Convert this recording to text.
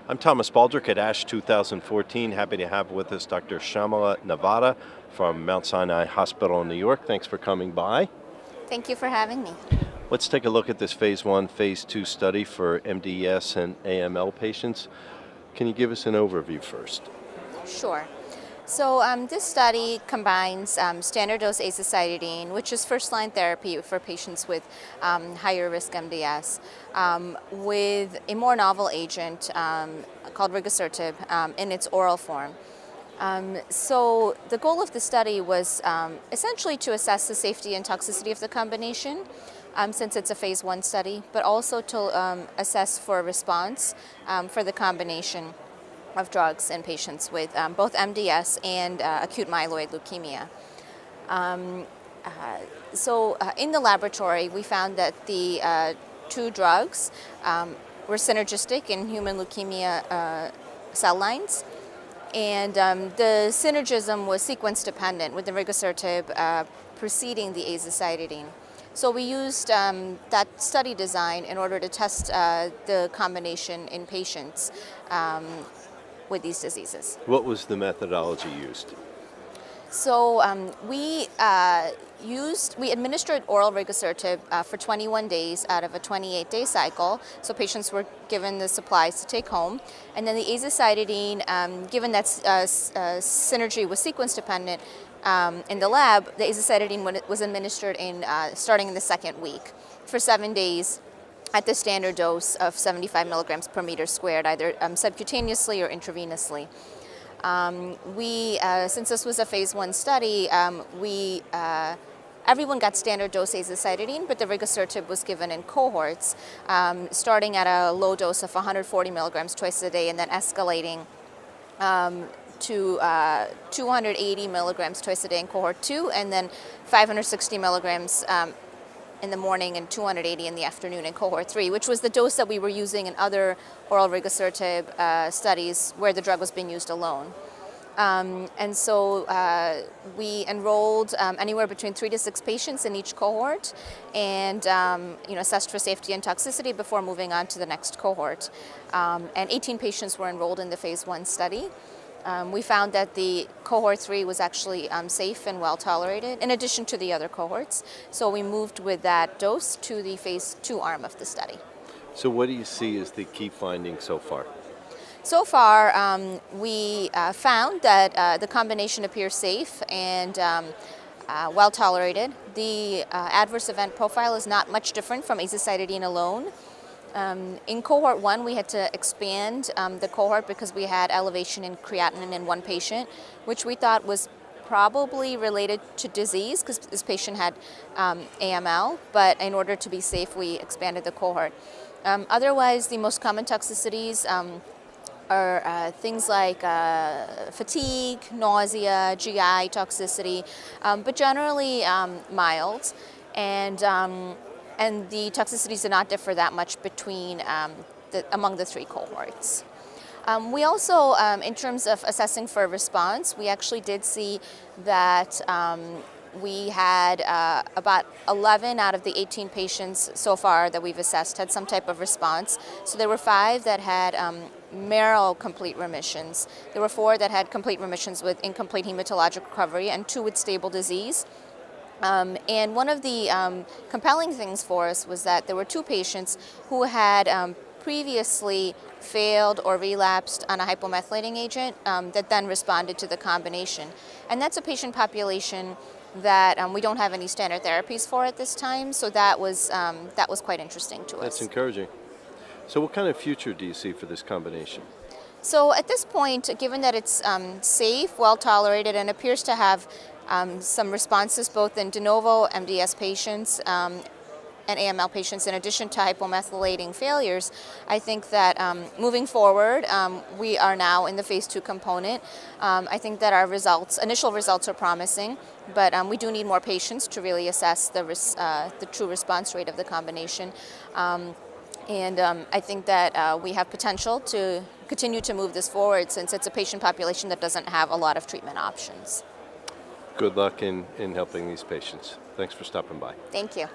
I'm Thomas Baldrick at ASH 2014. Happy to have with us Dr. Shyamala Navada from Mount Sinai Hospital in New York. Thanks for coming by. Thank you for having me. Let's take a look at this phase 1, phase 2 study for MDS and AML patients. Can you give us an overview first? Sure. So this study combines standard dose azacitidine, which is first-line therapy for patients with higher risk MDS, with a more novel agent called Rigosertib in its oral form. So the goal of the study was essentially to assess the safety and toxicity of the combination, since it's a phase 1 study, but also to assess for response for the combination of drugs in patients with both MDS and acute myeloid leukemia. In the laboratory, we found that the two drugs were synergistic in human leukemia cell lines, and the synergism was sequence dependent, with the Rigosertib preceding the azacitidine. So we used that study design in order to test the combination in patients with these diseases. What was the methodology used? So we administered oral Rigosertib for 21 days out of a 28-day cycle. So patients were given the supplies to take home, and then the azacitidine, given that synergy was sequence dependent in the lab, the azacitidine was administered starting in the second week for 7 days at the standard dose of 75 milligrams per meter squared, either subcutaneously or intravenously. Since this was a phase 1 study, everyone got standard dose azacitidine, but the Rigosertib was given in cohorts, starting at a low dose of 140 milligrams twice a day and then escalating to 280 milligrams twice a day in cohort 2, and then 560 milligrams in the morning and 280 in the afternoon in cohort 3, which was the dose that we were using in other oral Rigosertib studies where the drug was being used alone. And so we enrolled anywhere between 3 to 6 patients in each cohort, and assessed for safety and toxicity before moving on to the next cohort. And 18 patients were enrolled in the phase 1 study. We found that the cohort 3 was actually safe and well tolerated, in addition to the other cohorts. So we moved with that dose to the phase 2 arm of the study. So what do you see as the key findings so far? So far, we found that the combination appears safe and well tolerated. The adverse event profile is not much different from azacitidine alone. In cohort 1, we had to expand the cohort because we had elevation in creatinine in one patient, which we thought was probably related to disease because this patient had AML, but in order to be safe, we expanded the cohort. Otherwise, the most common toxicities are things like fatigue, nausea, GI toxicity, but generally mild. And the toxicities do not differ that much between among the 3 cohorts. We also, in terms of assessing for response, we actually did see that we had about 11 out of the 18 patients so far that we've assessed had some type of response. So there were 5 that had marrow complete remissions. There were 4 that had complete remissions with incomplete hematologic recovery, and 2 with stable disease. And one of the compelling things for us was that there were 2 patients who had previously failed or relapsed on a hypomethylating agent that then responded to the combination. And that's a patient population that we don't have any standard therapies for at this time, so that was quite interesting to us. That's encouraging. So what kind of future do you see for this combination? So at this point, given that it's safe, well tolerated, and appears to have some responses both in de novo MDS patients and AML patients, in addition to hypomethylating failures, I think that moving forward, we are now in the phase 2 component. I think that our initial results are promising, but we do need more patients to really assess the true response rate of the combination. And I think that we have potential to continue to move this forward, since it's a patient population that doesn't have a lot of treatment options. Good luck in helping these patients. Thanks for stopping by. Thank you.